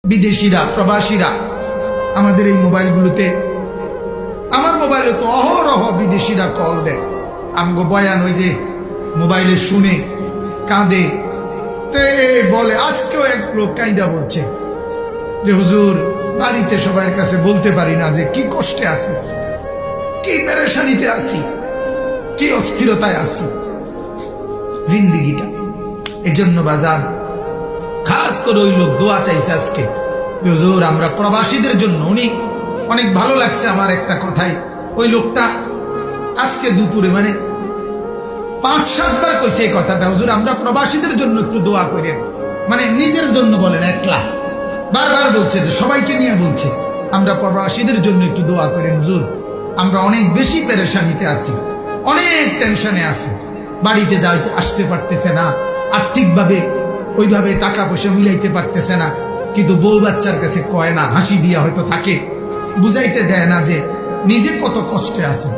বিদেশিরা, প্রবাসীরা আমাদের এই মোবাইলগুলোতে, আমার মোবাইলে তো অহরহ বিদেশিরা কল দেয়, আমগো বয়ান ওই যে মোবাইলে শুনে কাঁদে। তো বলে, আজকেও এক লোক কাঁদা বলছে যে হুজুর, বাড়িতে সবার কাছে বলতে পারি না যে কি কষ্টে আছি, কি পেরেশানিতে আছি, কি অস্থিরতায় আছি জিন্দিগিটা। এই জন্য বাজান খাস করে ওই লোক দোয়া চাইছে আজকে, হুজুর আমরা প্রবাসীদের জন্য। উনি অনেক ভালো লাগছে আমার একটা কথাই, ওই লোকটা আজকে দুপুরে মানে 5-7 বার কইছে এই কথাটা, হুজুর আমরা প্রবাসীদের জন্য একটু দোয়া করেন। মানে নিজের জন্য বলেন, একলা বারবার বলছে, যে সবাইকে নিয়ে বলছে আমরা প্রবাসীদের জন্য একটু দোয়া করেন হুজুর, আমরা অনেক বেশি পেরেশানিতে আছি, অনেক টেনশনে আছি, বাড়িতে যাইতে আসতে পারতেছে না, আর্থিকভাবে ওইভাবে টাকা পয়সা মিলাইতে পারতেছে না, কিন্তু বউ বাচ্চার কাছে কয় না, হাসি দিয়া হয়তো থাকে, বুঝাইতে দেয় না যে নিজে কত কষ্টে আছে।